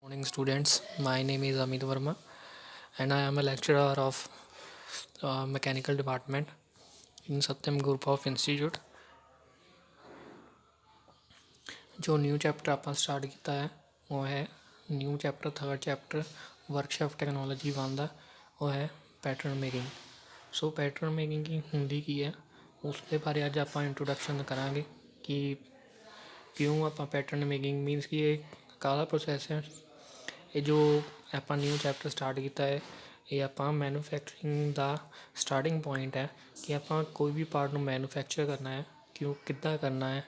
Morning, students. My name is Amit Verma, and I am a lecturer of Mechanical Department in Satyam Group of Institute. जो new chapter आप start किया है वो है new chapter third chapter workshop technology one का वो है pattern making. सो pattern making की होंदी की है उसके बारे अज आप इंट्रोडक्शन करांगे कि क्यों आप पैटर्न मेकिंग मीनस कि ये काला प्रोसैस है। ये जो आप न्यू चैप्टर स्टार्ट किया है ये आप मैਨੂਫੈਕਚਰਿੰਗ ਦਾ स्टार्टिंग पॉइंट है कि आप कोई भी पार्ट ਨੂੰ मैਨੂਫੈਕਚਰ करना है क्यों कितना करना है।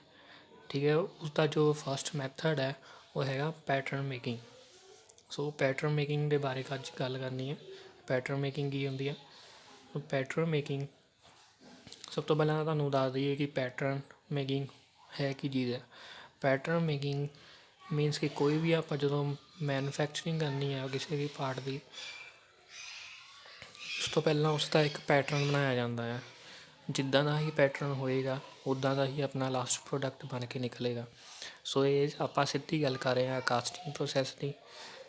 ठीक है, उसका जो फस्ट मैथड है वो है पैटर्न मेकिंग। सो पैटर्न मेकिंग के बारे अज गल करनी है। पैटर्न मेकिंग की होंगी है। पैटर्न मेकिंग सब तो पहले तुहानूं दस दईए कि पैटर्न मेकिंग है की चीज़ है। पैटर्न मेकिंग मीनस कि कोई भी आप जो मैਨੂਫੈਕਚਰਿੰਗ करनी है किसी भी पार्ट की उस तो पहला उसका एक पैटर्न बनाया जाता है। जिदा का ही पैटर्न होएगा उदा का ही अपना लास्ट प्रोडक्ट बन के निकलेगा। सो ये आप सीधी गल कर रहे हैं कास्टिंग प्रोसैस की।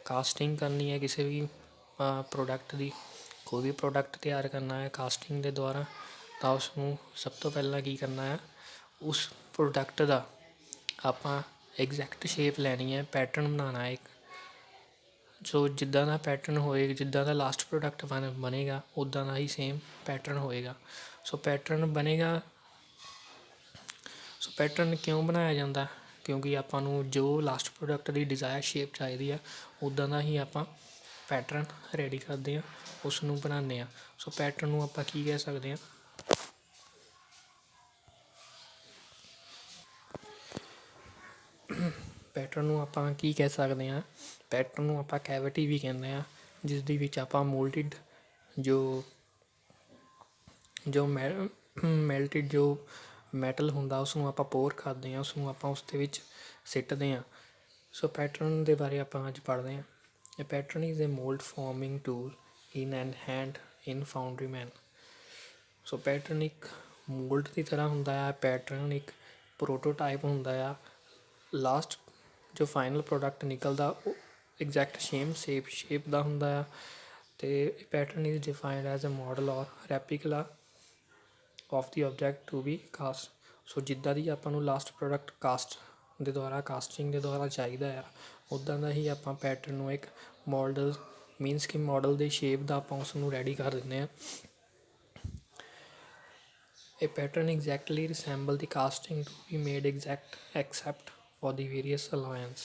कास्टिंग करनी है किसी भी प्रोडक्ट की, कोई भी प्रोडक्ट तैयार करना है कास्टिंग के द्वारा तो उसनों सब तो पहला की करना है उस प्रोडक्ट का आप एग्जैक्ट शेप लैनी है, पैटर्न बनाना है एक। सो जिदा का पैटर्न होएगा जिदा का लास्ट प्रोडक्ट बनेगा उदा का ही सेम पैटर्न होएगा। सो पैटर्न बनेगा। सो पैटर्न क्यों बनाया जाता है क्योंकि आपां जो लास्ट प्रोडक्ट की डिज़ायर शेप चाहिए है उदा का ही आप पैटर्न रेडी करते हैं उसनों बनाने। सो पैटर्न आप की कह सकते हैं पैटर्न आप की कह सकते हैं पैटर्न आप कैविटी भी कहते हैं जिसदी आप मोल्डिड जो जो मैल्टिड जो मैटल होंदा उसनों आप पोर करते हैं उसनों आप उसके सिटते हैं। सो पैटर्न के बारे आप अज पढ़ते हैं। A pattern is a mould forming tool in and hand in foundry man. So pattern एक मोल्ड की तरह होंदा है। पैटर्न एक प्रोटोटाइप होंदा है। लास्ट जो फाइनल प्रोडक्ट निकलता एग्जैक्ट शेप का होंदा है। तो pattern is defined as a model और replica of the object to be cast. So जिदा की आपको लास्ट प्रोडक्ट कास्ट के द्वारा कास्टिंग के द्वारा चाहिए है उदा का ही आप पैटर्न एक मॉडल मीनस कि मॉडल के शेप का आप उसनों रेडी कर दें। A pattern exactly resemble the casting to be made exact except for the various allowance.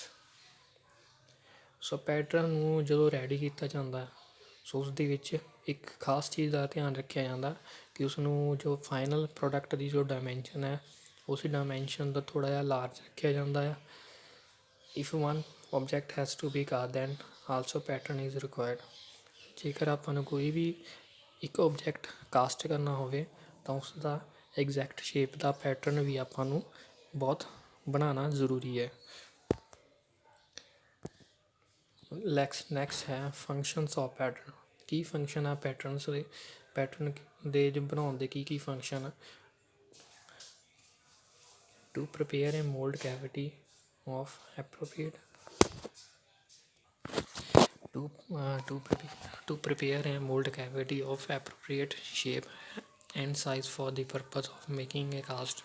So pattern जो रेडी किया जाता है सो उसके एक खास चीज़ का ध्यान रखा जाता कि उसनों जो फाइनल प्रोडक्ट की जो डायमेंशन है उस डायमेंशन का थोड़ा जहा लार्ज रखा जाता है। If one object has to be cast then also pattern is required. जेकर आपको कोई भी एक ऑब्जैक्ट कास्ट करना हो तो उसका एग्जैक्ट शेप का पैटर्न भी आपको बहुत बनाना जरूरी है। नैक्सट है फंक्शनस ऑफ पैटर्न। की फंक्शन है पैटर्नस के पैटर्न के जो बनाने के की function to prepare a mould cavity of appropriate to prepare a mold cavity of appropriate shape and size for the purpose of making a cast।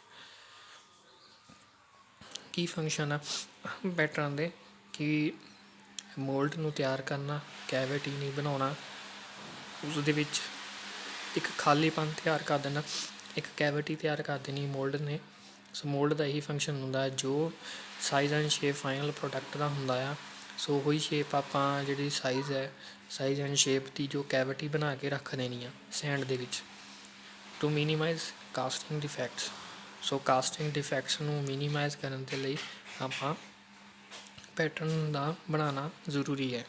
की function है पैटर्न दे कि मोल्ड ਨੂੰ ਤਿਆਰ करना कैविटी नहीं बनाना उसदे विच एक खालीपन तैयार कर देना एक कैविटी तैयार कर देनी मोल्ड ने। सो मोल्ड का यही फंक्शन होंदा है जो size and shape final product का होंदा है। सो वही शेप आप जी साइज़ है साइज़ एंड शेप की जो कैविटी बना के रख देनी है sand they which to minimise casting defects. So casting defects minimise करने के लिए आप पैटर्न का बनाना जरूरी है।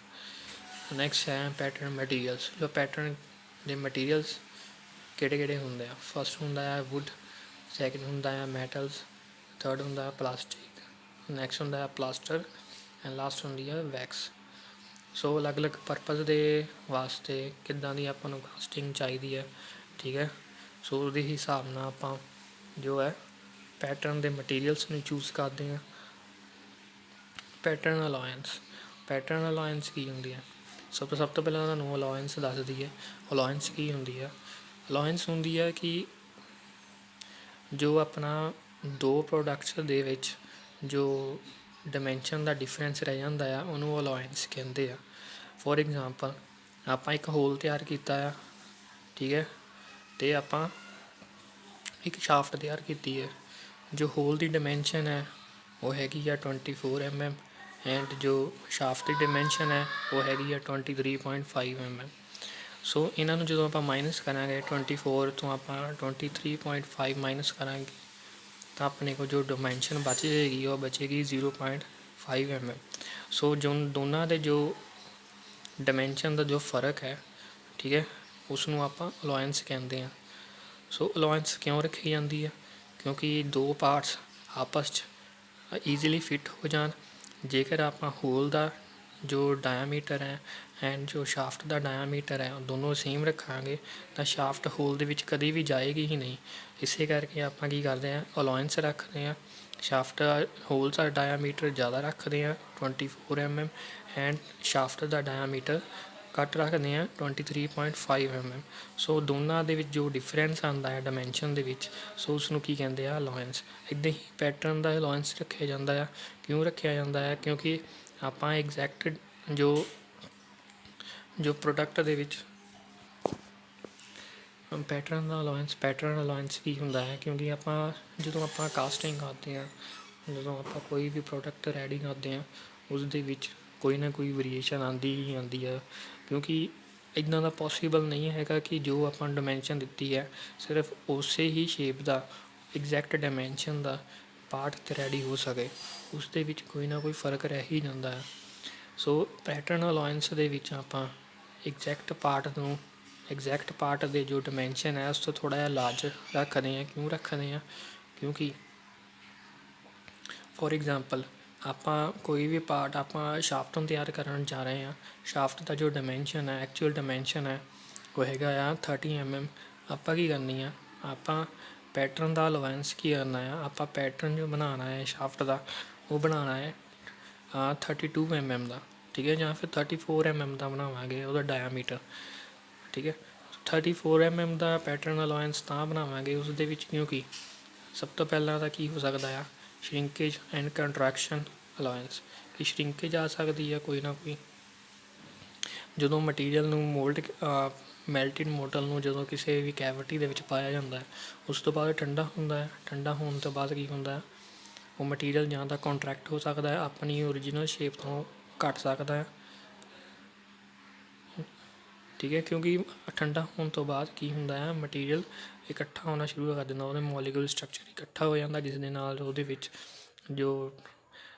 नैक्सट है पैटर्न मटीरियल्स। जो पैटर्न के मटीरियल्स किहड़े होंगे फस्ट होंदा है वुड, सैकेंड होंदा है मैटल्स, थर्ड होंदा है प्लास्टिक, नैक्सट होंदा है प्लास्टर एंड लास्ट होंदी है वैक्स। सो अलग अलग परपज़ के वास्ते किदां दी आपां नूं कास्टिंग चाहिए है। ठीक है, सो उहदे हिसाब नाल आपां जो है पैटर्न के मटीरियल्स नूं चूज़ करते हैं। पैटर्न अलाउंस ਪੈਟਰਨ ਅਲਾਇੰਸ ਕੀ ਹੁੰਦੀ ਹੈ? ਸਭ ਤੋਂ ਪਹਿਲਾਂ ਤੁਹਾਨੂੰ ਅਲਾਇੰਸ ਦੱਸ ਦਈਏ। ਅਲਾਇੰਸ ਕੀ ਹੁੰਦੀ ਹੈ? ਅਲਾਇੰਸ ਹੁੰਦੀ ਹੈ ਕਿ ਜੋ ਆਪਣਾ ਦੋ ਪ੍ਰੋਡਕਟਸ ਦੇ ਵਿੱਚ ਜੋ ਡਾਇਮੈਂਸ਼ਨ ਦਾ ਡਿਫਰੈਂਸ ਰਹਿ ਜਾਂਦਾ ਆ, ਉਹਨੂੰ ਅਲਾਇੰਸ ਕਹਿੰਦੇ ਆ। ਫੋਰ ਐਗਜ਼ਾਮਪਲ, ਆਪਾਂ ਇੱਕ ਹੋਲ ਤਿਆਰ ਕੀਤਾ ਆ, ਠੀਕ ਹੈ, ਅਤੇ ਆਪਾਂ ਇੱਕ ਸ਼ਾਫਟ ਤਿਆਰ ਕੀਤੀ ਹੈ। ਜੋ ਹੋਲ ਦੀ ਡਾਇਮੈਂਸ਼ਨ ਹੈ ਉਹ ਹੈਗੀ ਆ 24 mm ਐਂਡ ਜੋ ਸ਼ਾਫਟ ਦੀ ਡਾਇਮੈਂਸ਼ਨ ਹੈ ਉਹ ਹੈਗੀ ਆ 23.5 mm। ਸੋ ਇਹਨਾਂ ਨੂੰ ਜਦੋਂ ਆਪਾਂ ਮਾਈਨਸ ਕਰਾਂਗੇ 24 ਤੋਂ ਆਪਾਂ 23.5 ਮਾਈਨਸ ਕਰਾਂਗੇ ਤਾਂ ਆਪਣੇ ਕੋਲ ਜੋ ਡਾਇਮੈਂਸ਼ਨ ਬਚ ਜਾਏਗੀ ਉਹ ਬਚੇਗੀ 0.5 mm। ਸੋ ਜੋ ਦੋਨਾਂ ਦੇ ਜੋ ਡਾਇਮੈਂਸ਼ਨ ਦਾ ਜੋ ਫ਼ਰਕ ਹੈ, ਠੀਕ ਹੈ, ਉਸ ਨੂੰ ਆਪਾਂ ਅਲਾਇੰਸ ਕਹਿੰਦੇ ਹਾਂ। ਸੋ ਅਲਾਇੰਸ ਕਿਉਂ ਰੱਖੀ ਜਾਂਦੀ ਹੈ? ਕਿਉਂਕਿ ਦੋ ਪਾਰਟਸ ਆਪਸ 'ਚ ਈਜ਼ੀਲੀ ਫਿੱਟ ਹੋ ਜਾਣ। ਜੇਕਰ ਆਪਾਂ ਹੋਲ ਦਾ ਜੋ ਡਾਇਆਮੀਟਰ ਹੈ ਐਂਡ ਜੋ ਸ਼ਾਫਟ ਦਾ ਡਾਇਆਮੀਟਰ ਹੈ ਉਹ ਦੋਨੋਂ ਸੇਮ ਰੱਖਾਂਗੇ ਤਾਂ ਸ਼ਾਫਟ ਹੋਲ ਦੇ ਵਿੱਚ ਕਦੇ ਵੀ ਜਾਏਗੀ ਹੀ ਨਹੀਂ। ਇਸੇ ਕਰਕੇ ਆਪਾਂ ਕੀ ਕਰਦੇ ਹਾਂ, ਅਲਾਇੰਸ ਰੱਖਦੇ ਹਾਂ। ਸ਼ਾਫਟ ਹੋਲ ਦਾ ਡਾਇਆਮੀਟਰ ਜ਼ਿਆਦਾ ਰੱਖਦੇ ਹਾਂ 24 mm and shaft the diameter ਘੱਟ ਰੱਖਦੇ ਹਾਂ 23.5 mm। ਸੋ ਦੋਨਾਂ ਦੇ ਵਿੱਚ ਜੋ ਡਿਫਰੈਂਸ ਆਉਂਦਾ ਹੈ ਡਾਇਮੈਂਸ਼ਨ ਦੇ ਵਿੱਚ, ਸੋ ਉਸ ਨੂੰ ਕੀ ਕਹਿੰਦੇ ਆ, ਅਲਾਇੰਸ। ਇੱਦਾਂ ਹੀ ਪੈਟਰਨ ਦਾ ਅਲਾਇੰਸ ਰੱਖਿਆ ਜਾਂਦਾ ਆ। ਕਿਉਂ ਰੱਖਿਆ ਜਾਂਦਾ ਹੈ? ਕਿਉਂਕਿ ਆਪਾਂ ਐਗਜ਼ੈਕਟ ਜੋ ਪ੍ਰੋਡਕਟ ਦੇ ਵਿੱਚ ਪੈਟਰਨ ਅਲਾਇੰਸ ਕੀ ਹੁੰਦਾ ਹੈ? ਕਿਉਂਕਿ ਜਦੋਂ ਆਪਾਂ ਕਾਸਟਿੰਗ ਕਰਦੇ ਹਾਂ, ਜਦੋਂ ਆਪਾਂ ਕੋਈ ਵੀ ਪ੍ਰੋਡਕਟ ਰੈਡੀ ਕਰਦੇ ਹਾਂ, ਉਸ ਦੇ ਵਿੱਚ ਕੋਈ ਨਾ ਕੋਈ ਵੇਰੀਏਸ਼ਨ ਆਉਂਦੀ ਹੀ ਆਉਂਦੀ ਹੈ। ਕਿਉਂਕਿ ਇੱਦਾਂ ਦਾ ਪੋਸੀਬਲ ਨਹੀਂ ਹੈਗਾ ਕਿ ਜੋ ਆਪਾਂ ਡਾਇਮੈਂਸ਼ਨ ਦਿੱਤੀ ਹੈ ਸਿਰਫ ਉਸੇ ਹੀ ਸ਼ੇਪ ਦਾ ਐਗਜ਼ੈਕਟ ਡਾਇਮੈਂਸ਼ਨ ਦਾ ਪਾਰਟ 'ਤੇ ਰੈਡੀ ਹੋ ਸਕੇ। ਉਸ ਦੇ ਵਿੱਚ ਕੋਈ ਨਾ ਕੋਈ ਫ਼ਰਕ ਰਹਿ ਹੀ ਜਾਂਦਾ ਹੈ। ਸੋ ਪੈਟਰਨ ਅਲਾਇੰਸ ਦੇ ਵਿੱਚ ਆਪਾਂ ਐਗਜ਼ੈਕਟ ਪਾਰਟ ਦੇ ਜੋ ਡਾਇਮੈਂਸ਼ਨ ਹੈ ਉਸ ਤੋਂ ਥੋੜ੍ਹਾ ਜਿਹਾ ਲਾਰਜ ਰੱਖਦੇ ਹਾਂ। ਕਿਉਂ ਰੱਖਦੇ ਹਾਂ? ਕਿਉਂਕਿ ਫੋਰ ਐਗਜ਼ਾਮਪਲ, ਆਪਾਂ ਕੋਈ ਵੀ ਪਾਰਟ ਆਪਾਂ ਸ਼ਾਫਟ ਨੂੰ ਤਿਆਰ ਕਰਨ ਜਾ ਰਹੇ ਹਾਂ। ਸ਼ਾਫਟ ਦਾ ਜੋ ਡਾਇਮੈਂਸ਼ਨ ਹੈ, ਐਕਚੁਅਲ ਡਾਇਮੈਂਸ਼ਨ ਹੈ, ਉਹ ਹੈਗਾ ਆ 30 mm। ਆਪਾਂ ਕੀ ਕਰਨੀ ਆ, ਆਪਾਂ ਪੈਟਰਨ ਦਾ ਅਲਾਇੰਸ ਕੀ ਕਰਨਾ ਆ, ਆਪਾਂ ਪੈਟਰਨ ਜੋ ਬਣਾਉਣਾ ਹੈ ਸ਼ਾਫਟ ਦਾ ਉਹ ਬਣਾਉਣਾ ਹੈ 32 mm ਦਾ, ਠੀਕ ਹੈ, ਜਾਂ ਫਿਰ 34 mm ਦਾ ਬਣਾਵਾਂਗੇ ਉਹਦਾ ਡਾਇਆਮੀਟਰ, ਠੀਕ ਹੈ। 34 mm ਦਾ ਪੈਟਰਨ ਅਲਾਇੰਸ ਤਾਂ ਬਣਾਵਾਂਗੇ ਉਸ ਦੇ ਵਿੱਚ, ਕਿਉਂਕਿ ਸਭ ਤੋਂ ਪਹਿਲਾਂ ਤਾਂ ਕੀ ਹੋ ਸਕਦਾ ਆ, ਸ਼ਰਿੰਕੇਜ ਐਂਡ ਕੰਟਰੈਕਸ਼ਨ ਅਲਾਇੰਸ। ਕਿ ਸ਼ਰਿੰਕੇਜ ਆ ਸਕਦੀ ਹੈ ਕੋਈ ਨਾ ਕੋਈ, ਜਦੋਂ ਮਟੀਰੀਅਲ ਨੂੰ ਮੈਲਟਿਡ ਮੋਟਲ ਨੂੰ ਜਦੋਂ ਕਿਸੇ ਵੀ ਕੈਵਿਟੀ ਦੇ ਵਿੱਚ ਪਾਇਆ ਜਾਂਦਾ ਹੈ, ਉਸ ਤੋਂ ਬਾਅਦ ਠੰਡਾ ਹੁੰਦਾ ਹੈ। ਠੰਡਾ ਹੋਣ ਤੋਂ ਬਾਅਦ ਕੀ ਹੁੰਦਾ ਹੈ, ਉਹ ਮਟੀਰੀਅਲ ਜਾਂ ਤਾਂ ਕੰਟਰੈਕਟ ਹੋ ਸਕਦਾ ਹੈ, ਆਪਣੀ ਓਰੀਜਨਲ ਸ਼ੇਪ ਤੋਂ ਘੱਟ ਸਕਦਾ ਹੈ, ਠੀਕ ਹੈ। ਕਿਉਂਕਿ ਠੰਡਾ ਹੋਣ ਤੋਂ ਬਾਅਦ ਕੀ ਹੁੰਦਾ ਹੈ, ਮਟੀਰੀਅਲ ਇਕੱਠਾ ਹੋਣਾ ਸ਼ੁਰੂ ਕਰ ਦਿੰਦਾ, ਉਹਦੇ ਮੋਲੀਕੂਲਰ ਸਟਰਕਚਰ ਇਕੱਠਾ ਹੋ ਜਾਂਦਾ, ਜਿਸ ਦੇ ਨਾਲ ਉਹਦੇ ਵਿੱਚ ਜੋ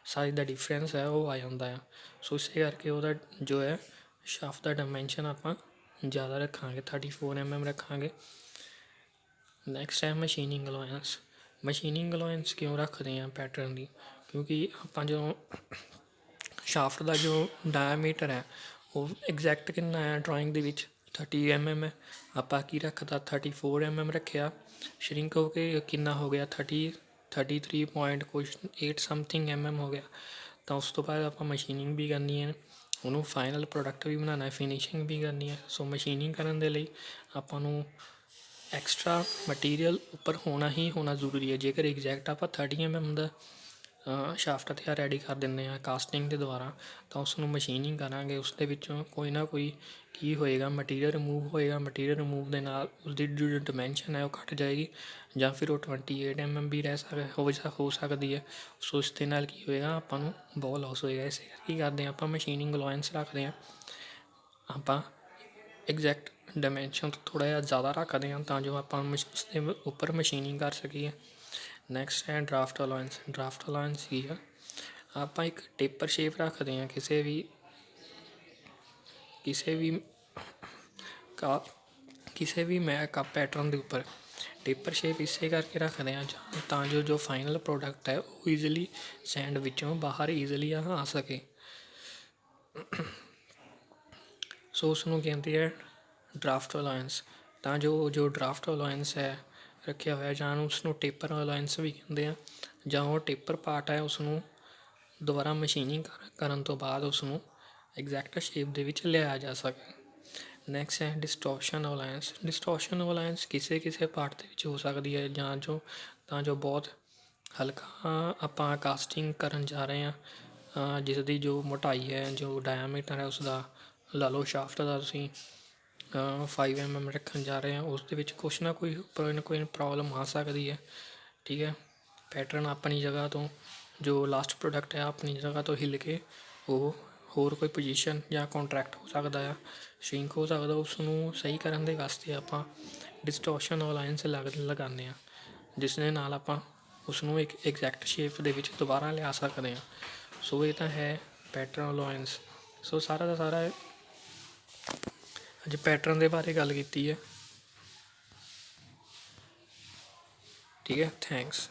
ਸਾਈਜ਼ ਦਾ ਡਿਫਰੈਂਸ ਹੈ ਉਹ ਆ ਜਾਂਦਾ ਹੈ। ਸੋ ਇਸੇ ਕਰਕੇ ਉਹਦਾ ਜੋ ਹੈ ਸ਼ਾਫਟ ਦਾ ਡਾਇਮੈਂਸ਼ਨ ਆਪਾਂ ਜ਼ਿਆਦਾ ਰੱਖਾਂਗੇ, 34 mm ਰੱਖਾਂਗੇ। ਨੈਕਸਟ ਹੈ ਮਸ਼ੀਨਿੰਗ ਅਲਾਇੰਸ। ਮਸ਼ੀਨਿੰਗ ਅਲਾਇੰਸ ਕਿਉਂ ਰੱਖਦੇ ਹਾਂ ਪੈਟਰਨ ਦੀ? ਕਿਉਂਕਿ ਆਪਾਂ ਜਦੋਂ ਸ਼ਾਫਟ ਦਾ ਜੋ ਡਾਇਆਮੀਟਰ ਹੈ ਉਹ ਐਗਜ਼ੈਕਟ ਕਿੰਨਾ ਹੈ ਡਰਾਇੰਗ ਦੇ ਵਿੱਚ 30 mm ਹੈ, ਆਪਾਂ ਕੀ ਰੱਖਦਾ 34 mm ਰੱਖਿਆ, ਸ਼ਰਿੰਕ ਹੋ ਕੇ ਕਿੰਨਾ ਹੋ ਗਿਆ 33.8 ਸਮਥਿੰਗ mm ਹੋ ਗਿਆ। ਤਾਂ ਉਸ ਤੋਂ ਬਾਅਦ ਆਪਾਂ ਮਸ਼ੀਨਿੰਗ ਵੀ ਕਰਨੀ ਹੈ, ਉਹਨੂੰ ਫਾਈਨਲ ਪ੍ਰੋਡਕਟ ਵੀ ਬਣਾਉਣਾ, ਫਿਨਿਸ਼ਿੰਗ ਵੀ ਕਰਨੀ ਹੈ। ਸੋ ਮਸ਼ੀਨਿੰਗ ਕਰਨ ਦੇ ਲਈ ਆਪਾਂ ਨੂੰ ਐਕਸਟਰਾ ਮਟੀਰੀਅਲ ਉੱਪਰ ਹੋਣਾ ਹੀ ਹੋਣਾ ਜ਼ਰੂਰੀ ਹੈ। ਜੇਕਰ ਐਗਜ਼ੈਕਟ ਆਪਾਂ 30 mm ਦਾ ਸ਼ਾਫਟ ਤਿਆਰ ਰੈਡੀ ਕਰ ਦਿੰਦੇ ਹਾਂ ਕਾਸਟਿੰਗ ਦੇ ਦੁਆਰਾ, ਤਾਂ ਉਸ ਨੂੰ ਮਸ਼ੀਨਿੰਗ ਕਰਾਂਗੇ, ਉਸ ਦੇ ਵਿੱਚੋਂ ਕੋਈ ਨਾ ਕੋਈ ਕੀ ਹੋਏਗਾ, ਮਟੀਰੀਅਲ ਰਿਮੂਵ ਹੋਏਗਾ। ਮਟੀਰੀਅਲ ਰਿਮੂਵ ਦੇ ਨਾਲ ਉਸਦੀ ਜੋ ਡਾਇਮੈਂਸ਼ਨ ਹੈ ਉਹ ਘੱਟ ਜਾਏਗੀ, ਜਾਂ ਫਿਰ ਉਹ 28 mm ਵੀ ਹੋ ਸਕਦੀ ਹੈ। ਸੋ ਇਸ ਦੇ ਨਾਲ ਕੀ ਹੋਏਗਾ, ਆਪਾਂ ਨੂੰ ਬਹੁਤ ਲੋਸ ਹੋਏਗਾ। ਇਸੇ ਕਰਕੇ ਕੀ ਕਰਦੇ ਹਾਂ, ਆਪਾਂ ਮਸ਼ੀਨਿੰਗ ਅਲਾਇੰਸ ਰੱਖਦੇ ਹਾਂ। ਆਪਾਂ ਐਗਜ਼ੈਕਟ ਡਾਇਮੈਂਸ਼ਨ ਤੋਂ ਥੋੜ੍ਹਾ ਜਿਹਾ ਜ਼ਿਆਦਾ ਰੱਖਦੇ ਹਾਂ ਤਾਂ ਜੋ ਆਪਾਂ ਉਸ ਦੇ ਉੱਪਰ ਮਸ਼ੀਨਿੰਗ ਕਰ ਸਕੀਏ। ਨੈਕਸਟ ਹੈ ਡਰਾਫਟ ਅਲਾਇੰਸ। ਡਰਾਫਟ ਅਲਾਇੰਸ ਕੀ ਆ, ਆਪਾਂ ਇੱਕ ਟੇਪਰ ਸ਼ੇਪ ਰੱਖਦੇ ਹਾਂ ਕਿਸੇ ਵੀ ਪੈਟਰਨ ਦੇ ਉੱਪਰ। ਟੇਪਰ ਸ਼ੇਪ ਇਸੇ ਕਰਕੇ ਰੱਖਦੇ ਹਾਂ ਤਾਂ ਜੋ ਫਾਈਨਲ ਪ੍ਰੋਡਕਟ ਹੈ ਉਹ ਈਜ਼ੀਲੀ ਸੈਂਡ ਵਿੱਚੋਂ ਬਾਹਰ ਈਜ਼ੀਲੀ ਆ ਸਕੇ। ਸੋ ਉਸ ਨੂੰ ਕਹਿੰਦੇ ਹੈ ਡਰਾਫਟ ਅਲਾਇੰਸ। ਤਾਂ ਜੋ ਡਰਾਫਟ ਅਲਾਇੰਸ ਹੈ ਰੱਖਿਆ ਹੋਇਆ, ਜਾਂ ਉਸ ਨੂੰ ਟੇਪਰ ਅਲਾਇੰਸ ਵੀ ਕਹਿੰਦੇ ਆ, ਜਾਂ ਉਹ ਟੇਪਰ ਪਾਰਟ ਹੈ ਉਸ ਨੂੰ ਦੁਬਾਰਾ ਮਸ਼ੀਨਿੰਗ ਕਰਨ ਤੋਂ ਬਾਅਦ ਉਸ ਨੂੰ ਐਗਜ਼ੈਕਟ ਸ਼ੇਪ ਦੇ ਵਿੱਚ ਲਿਆਇਆ ਜਾ ਸਕੇ। ਨੈਕਸਟ ਹੈ ਡਿਸਟੋਰਸ਼ਨ ਅਲਾਇੰਸ। ਡਿਸਟੋਰਸ਼ਨ ਅਲਾਇੰਸ ਕਿਸੇ ਪਾਰਟ ਦੇ ਵਿੱਚ ਹੋ ਸਕਦੀ ਹੈ ਜਾਂ ਜੋ ਬਹੁਤ ਹਲਕਾ ਆਪਾਂ ਕਾਸਟਿੰਗ ਕਰਨ ਜਾ ਰਹੇ ਹਾਂ, ਜਿਸ ਦੀ ਜੋ ਮੋਟਾਈ ਹੈ, ਜੋ ਡਾਇਆਮੀਟਰ ਹੈ ਉਸਦਾ, ਲਾ ਲਓ ਸ਼ਾਫਟ ਦਾ ਤੁਸੀਂ 5 mm ਰੱਖਣ ਜਾ ਰਹੇ ਹਾਂ, ਉਸ ਦੇ ਵਿੱਚ ਕੁਛ ਨਾ ਕੋਈ ਪ੍ਰੋਬਲਮ ਆ ਸਕਦੀ ਹੈ। ਠੀਕ ਹੈ, ਪੈਟਰਨ ਆਪਣੀ ਜਗ੍ਹਾ ਤੋਂ, ਜੋ ਲਾਸਟ ਪ੍ਰੋਡਕਟ ਹੈ ਆਪਣੀ ਜਗ੍ਹਾ ਤੋਂ ਹਿੱਲ ਕੇ ਉਹ ਹੋਰ ਕੋਈ ਪੋਜੀਸ਼ਨ ਜਾਂ ਕੰਟਰੈਕਟ ਹੋ ਸਕਦਾ ਆ, ਸ਼ਿੰਕ ਹੋ ਸਕਦਾ। ਉਸ ਨੂੰ ਸਹੀ ਕਰਨ ਦੇ ਵਾਸਤੇ ਆਪਾਂ ਡਿਸਟੋਰਸ਼ਨ ਅਲਾਇੰਸ ਲਗਾਉਂਦੇ ਹਾਂ, ਜਿਸ ਦੇ ਨਾਲ ਆਪਾਂ ਉਸ ਨੂੰ ਇੱਕ ਐਗਜ਼ੈਕਟ ਸ਼ੇਪ ਦੇ ਵਿੱਚ ਦੁਬਾਰਾ ਲਿਆ ਸਕਦੇ ਹਾਂ। ਸੋ ਇਹ ਤਾਂ ਹੈ ਪੈਟਰਨ ਅਲਾਇੰਸ। ਸੋ ਸਾਰਾ ਦਾ ਸਾਰਾ ਅੱਜ ਪੈਟਰਨ ਦੇ ਬਾਰੇ ਗੱਲ ਕੀਤੀ ਹੈ। ਠੀਕ ਹੈ, ਥੈਂਕਸ।